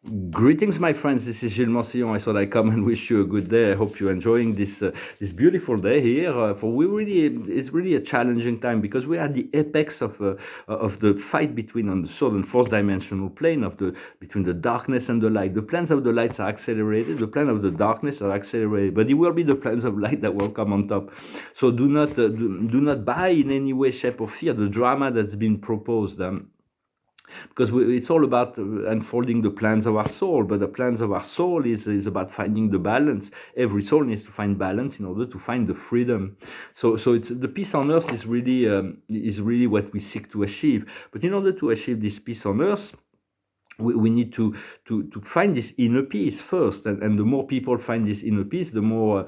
Greetings, my friends. This is Gilles Mansillon. I thought I'd come and wish you a good day. I hope you're enjoying this beautiful day here. For we really, it's really a challenging time because we are at the apex of the fight between on the third and fourth dimensional plane of the between the darkness and the light. The plans of the lights are accelerated. The plan of the darkness are accelerated, but it will be the plans of light that will come on top. So do not buy in any way, shape, or fear the drama that's been proposed. Because it's all about unfolding the plans of our soul, but the plans of our soul is about finding the balance. Every soul needs to find balance in order to find the freedom. So it's the peace on earth is really what we seek to achieve. But in order to achieve this peace on earth, we need to find this inner peace first, and the more people find this inner peace, the more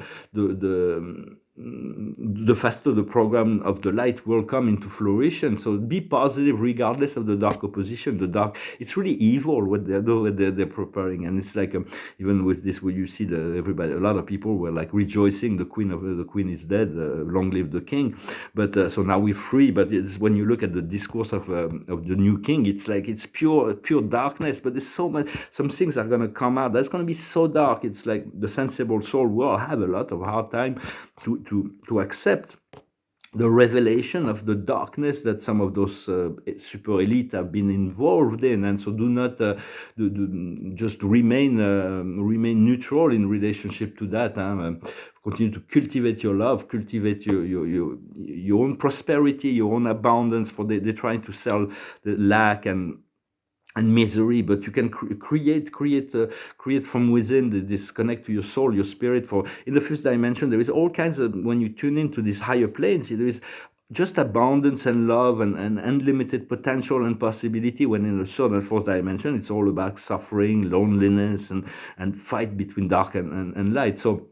the faster the program of the light will come into flourishing. So be positive regardless of the dark opposition. The dark, it's really evil what they're preparing, and it's like even with this, where you see everybody, a lot of people were like rejoicing. The queen is dead. Long live the king. But so now we're free. But it's when you look at the discourse of the new king, it's like it's pure darkness. But there's so much. Some things are gonna come out. That's gonna be so dark. It's like the sensible soul will have a lot of hard time to accept the revelation of the darkness that some of those super elite have been involved in. And so do not just remain neutral in relationship to that. Continue to cultivate your love, cultivate your own prosperity, your own abundance. For they're trying to sell the lack and misery, but you can create from within. This connect to your soul, your spirit. For in the fifth dimension, there is all kinds of, when you tune into these higher planes, there is just abundance and love and unlimited potential and possibility. When in the third and fourth dimension, it's all about suffering, loneliness, and fight between dark and light. So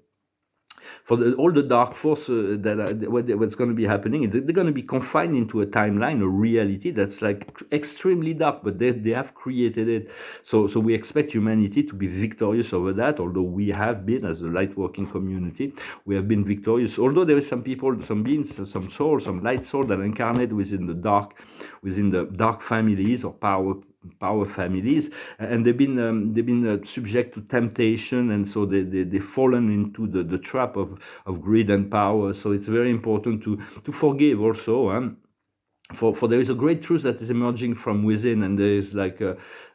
for all the dark force what's going to be happening, they're going to be confined into a timeline, a reality that's like extremely dark, but they have created it. So we expect humanity to be victorious over that, although we have been, as a light working community, we have been victorious. Although there is some people, some beings, some souls, some light souls that incarnate within the dark families or power families, and they've been subject to temptation, and so they've fallen into the trap of greed and power. So it's very important to forgive also. For there is a great truth that is emerging from within, and there is like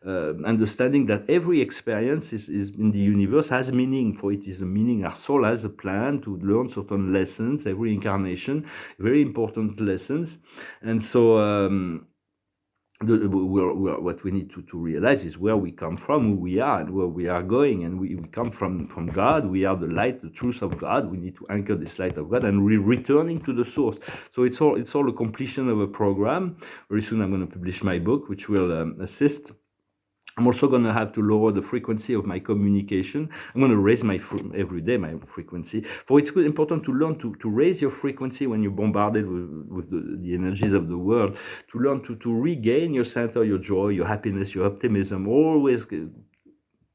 understanding that every experience is in the universe has meaning. For it is a meaning. Our soul has a plan to learn certain lessons every incarnation, very important lessons. And so what we need to realize is where we come from, who we are, and where we are going. And we come from God. We are the light, the truth of God. We need to anchor this light of God, and we're returning to the source. So it's all a completion of a program. Very soon I'm going to publish my book, which will assist. I'm also going to have to lower the frequency of my communication. I'm going to raise every day my frequency. For it's important to learn to raise your frequency when you're bombarded with the energies of the world, to learn to regain your center, your joy, your happiness, your optimism. Always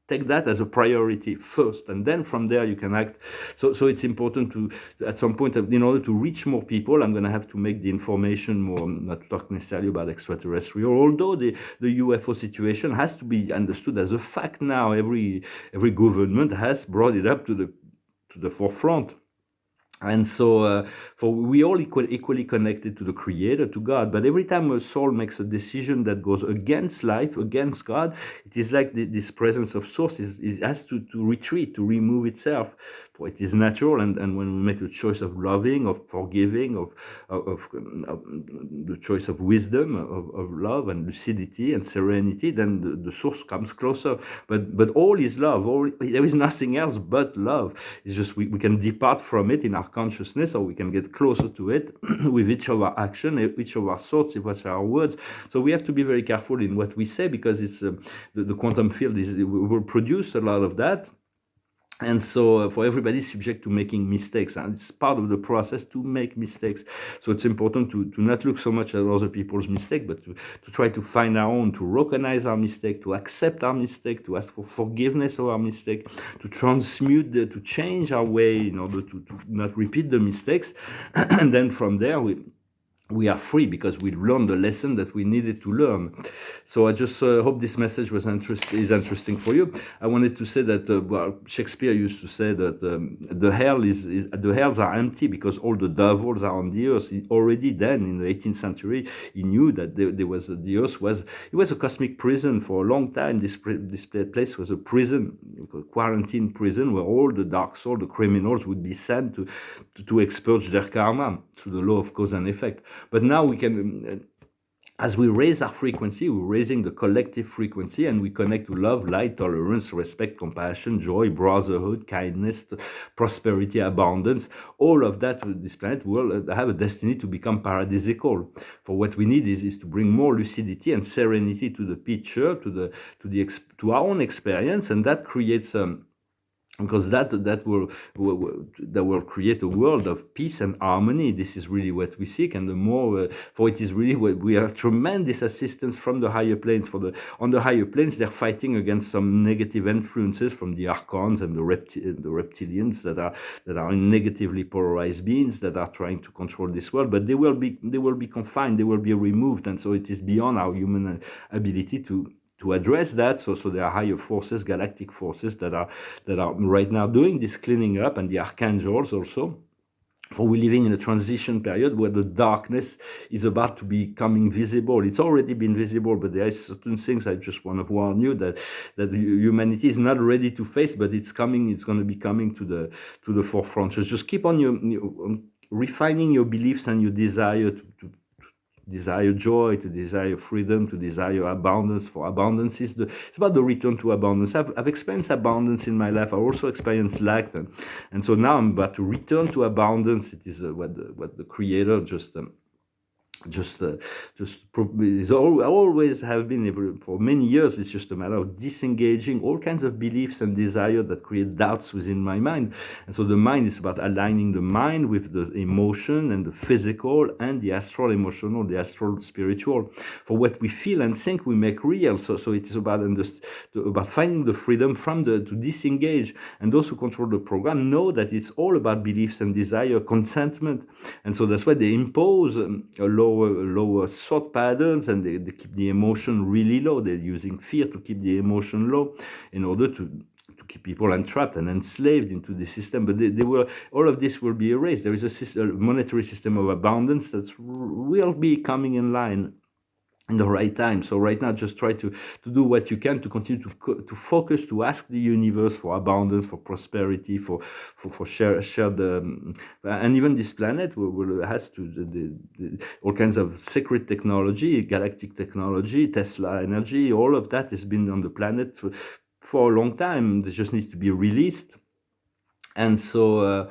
take that as a priority first, and then from there you can act. So it's important to at some point, in order to reach more people, I'm going to have to make the information more, not talk necessarily about extraterrestrial, although the UFO situation has to be understood as a fact now. Every government has brought it up to the forefront. And so for we all equally connected to the Creator, to God. But every time a soul makes a decision that goes against life, against God, it is like this presence of source has to retreat, to remove itself. For it is natural, and when we make the choice of loving, of forgiving, of the choice of wisdom, of love and lucidity and serenity, then the source comes closer. But all is love. There is nothing else but love. It's just we can depart from it in our consciousness, or we can get closer to it with each of our action, each of our thoughts, each of our words. So we have to be very careful in what we say, because it's the quantum field will produce a lot of that. And so for everybody subject to making mistakes, and it's part of the process to make mistakes. So it's important to not look so much at other people's mistake, but to try to find our own, to recognize our mistake, to accept our mistake, to ask for forgiveness of our mistake, to transmute, to change our way in order to not repeat the mistakes. And then from there, we are free because we learned the lesson that we needed to learn. So I just hope this message is interesting for you. I wanted to say that Shakespeare used to say that the the hells are empty because all the devils are on the earth. Already then in the 18th century, he knew that the earth was a cosmic prison for a long time. This place was a prison, a quarantine prison, where all the dark souls, the criminals, would be sent to expurge their karma through the law of cause and effect. But now we can, as we raise our frequency, we're raising the collective frequency, and we connect to love, light, tolerance, respect, compassion, joy, brotherhood, kindness, prosperity, abundance. All of that, this planet will have a destiny to become paradisical. For what we need is to bring more lucidity and serenity to the picture, to our own experience, and that creates because that will create a world of peace and harmony. This is really what we seek, and the more for it is really what we have tremendous assistance from the higher planes. On the higher planes, they're fighting against some negative influences from the archons and the reptilians that are negatively polarized beings that are trying to control this world. But they will be confined, they will be removed, and so it is beyond our human ability to address that. So there are higher forces, galactic forces that are right now doing this cleaning up, and the archangels also. For we're living in a transition period where the darkness is about to be becoming visible. It's already been visible, but there are certain things I just want to warn you that humanity is not ready to face, but it's coming. It's going to be coming to the forefront. So just keep on refining your beliefs and your desire to desire joy, to desire freedom, to desire abundance. For abundance it's about the return to abundance. I've experienced abundance in my life. I also experienced lack, and so now I'm about to return to abundance. It is what the Creator just always have been for many years. It's just a matter of disengaging all kinds of beliefs and desire that create doubts within my mind. And so the mind is about aligning the mind with the emotion and the physical and the astral emotional, the astral spiritual. For what we feel and think, we make real. So it is about finding the freedom to disengage. And those who control the program know that it's all about beliefs and desire, consentment. And so that's why they impose a lower thought patterns, and they keep the emotion really low. They're using fear to keep the emotion low in order to keep people entrapped and enslaved into the system. But all of this will be erased. There is a monetary system of abundance that will be coming in line in the right time. So right now, just try to do what you can to continue to focus, to ask the universe for abundance, for prosperity, for shared, and even this planet has all kinds of secret technology, galactic technology, Tesla energy. All of that has been on the planet for a long time. It just needs to be released. And so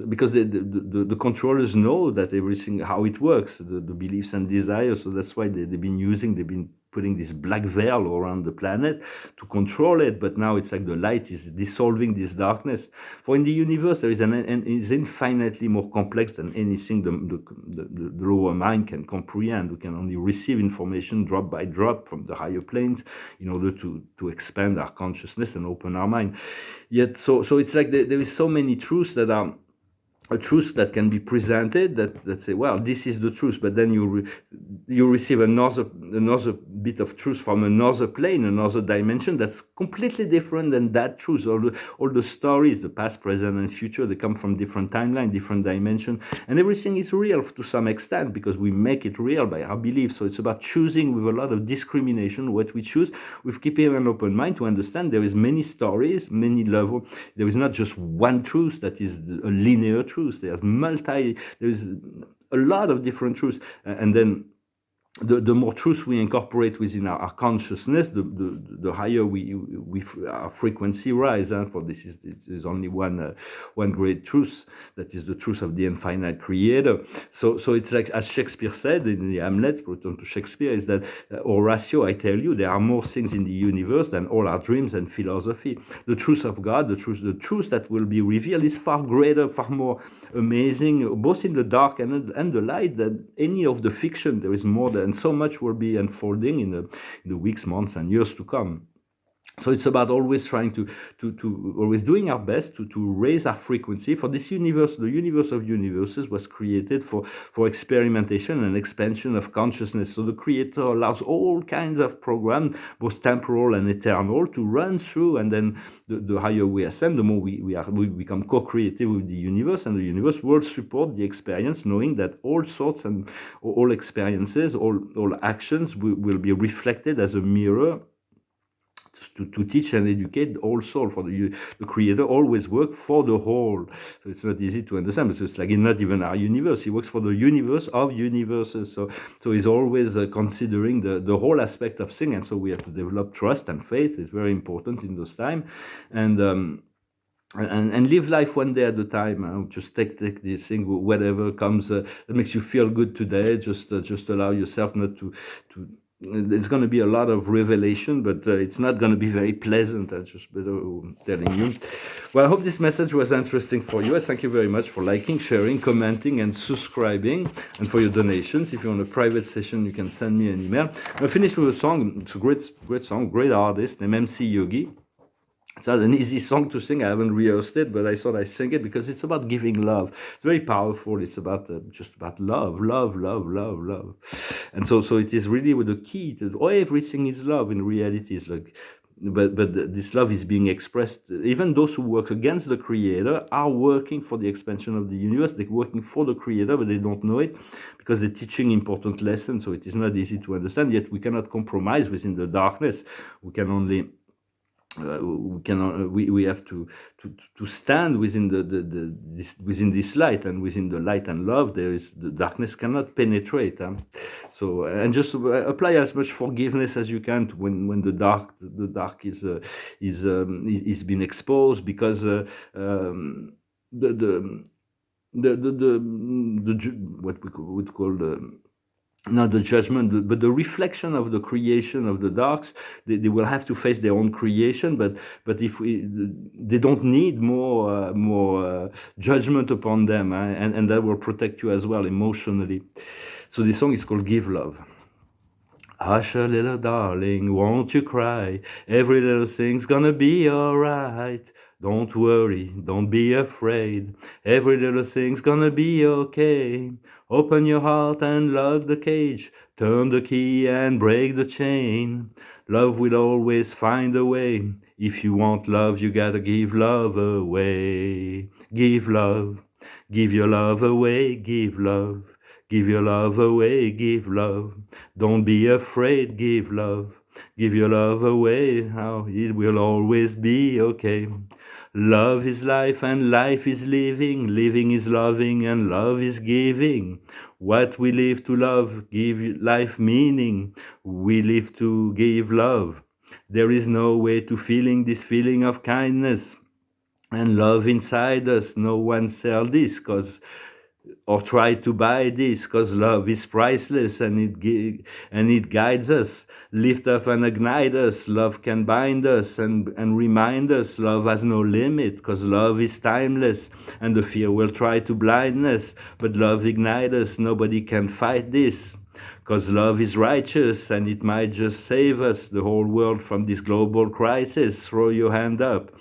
because the controllers know that everything, how it works, the beliefs and desires. So that's why they've been putting this black veil around the planet to control it. But now it's like the light is dissolving this darkness. For in the universe, there is is infinitely more complex than anything the lower mind can comprehend. We can only receive information drop by drop from the higher planes in order to expand our consciousness and open our mind. Yet, so it's like there is so many truths that are a truth that can be presented that say, well, this is the truth, but then you receive another bit of truth from another plane, another dimension that's completely different than that truth. All the stories, the past, present, and future, they come from different timeline, different dimension, and everything is real to some extent because we make it real by our beliefs. So it's about choosing with a lot of discrimination what we choose, with keeping an open mind to understand there is many stories, many levels. There is not just one truth that is a linear truth. There's a lot of different truths, and then the more truth we incorporate within our consciousness, the higher our frequency rise. For this is only one great truth, that is the truth of the infinite Creator. So it's like, as Shakespeare said in the Hamlet, return to Shakespeare, is that Horatio, I tell you, there are more things in the universe than all our dreams and philosophy. The truth of God, the truth that will be revealed is far greater, far more amazing, both in the dark and the light, than any of the fiction. There is more than, and so much will be unfolding in the weeks, months, and years to come. So it's about always trying to always doing our best to raise our frequency for this universe. The universe of universes was created for experimentation and expansion of consciousness. So the creator allows all kinds of programs, both temporal and eternal, to run through, and then the higher we ascend, the more we become co-creative with the universe, and the universe will support the experience, knowing that all sorts and all experiences, all actions will be reflected as a mirror to teach and educate all soul. For the creator always work for the whole, so it's not easy to understand. So it's like in not even our universe, he works for the universe of universes. So he's always considering the whole aspect of things, and so we have to develop trust and faith. It's very important in those time, and live life one day at a time. Just take this thing, whatever comes that makes you feel good today. Just allow yourself not to. There's going to be a lot of revelation, but it's not going to be very pleasant. I'm just telling you. Well, I hope this message was interesting for you. I thank you very much for liking, sharing, commenting, and subscribing, and for your donations. If you want a private session, you can send me an email. I'll finish with a song. It's a great song, great artist named MC Yogi. It's not an easy song to sing. I haven't rehearsed it, but I thought I'd sing it because it's about giving love. It's very powerful. It's about just about love. And so it is really with the key to everything is love. In reality, it's like, but this love is being expressed. Even those who work against the creator are working for the expansion of the universe. They're working for the creator, but they don't know it because they're teaching important lessons. So it is not easy to understand. Yet we cannot compromise within the darkness. We can only we have to stand within within this light, and within the light and love there is the darkness cannot penetrate. So and just apply as much forgiveness as you can when the dark is being exposed, because the what we would call not the judgment, but the reflection of the creation of the darks. They will have to face their own creation, but if they don't need more judgment upon them, and that will protect you as well emotionally. So this song is called Give Love. Hush a little darling, won't you cry? Every little thing's gonna be alright. Don't worry, don't be afraid. Every little thing's gonna be okay. Open your heart and lock the cage. Turn the key and break the chain. Love will always find a way. If you want love, you gotta give love away. Give love. Give your love away. Give love. Give your love away. Give love. Don't be afraid. Give love. Give your love away. How it will always be okay. Love is life and life is living. Living is loving and love is giving. What we live to love, give life meaning. We live to give love. There is no way to feeling this feeling of kindness and love inside us. No one sell this or try to buy this, because love is priceless, and it guides us, lift up and ignite us. Love can bind us and remind us. Love has no limit, because love is timeless, and the fear will try to blind us, but love ignites us. Nobody can fight this, because love is righteous, and it might just save us, the whole world, from this global crisis. Throw your hand up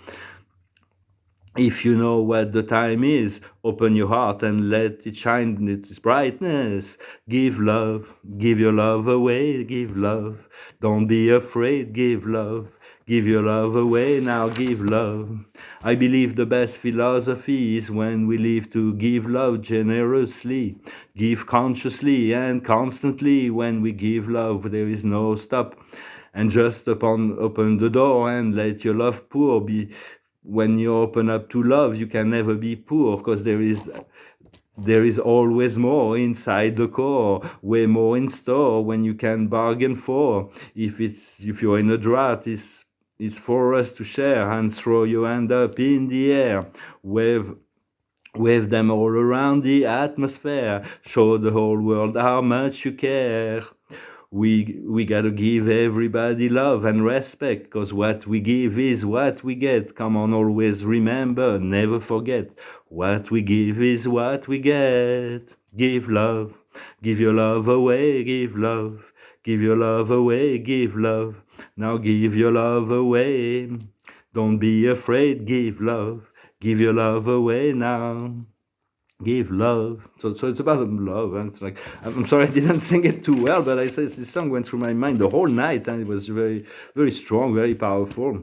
if you know what the time is. Open your heart and let it shine its brightness. Give love, give your love away, give love. Don't be afraid, give love. Give your love away, now give love. I believe the best philosophy is when we live to give love generously. Give consciously and constantly. When we give love, there is no stop. And just open the door and let your love pour. When you open up to love, you can never be poor, because there is always more inside the core, way more in store when you can bargain for. If you're in a drought, it's for us to share, and throw your hand up in the air. Wave them all around the atmosphere. Show the whole world how much you care. We gotta give everybody love and respect, because what we give is what we get. Come on, always remember, never forget. What we give is what we get. Give love. Give your love away, give love. Give your love away, give love. Now give your love away. Don't be afraid, give your love away now. Give love. So it's about love, and it's like I'm sorry I didn't sing it too well, but I said this song went through my mind the whole night, and it was very, very strong, very powerful.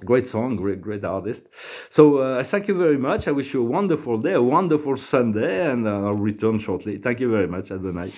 Great song, great artist. So I thank you very much. I wish you a wonderful day, a wonderful Sunday, and I'll return shortly. Thank you very much. Have a night.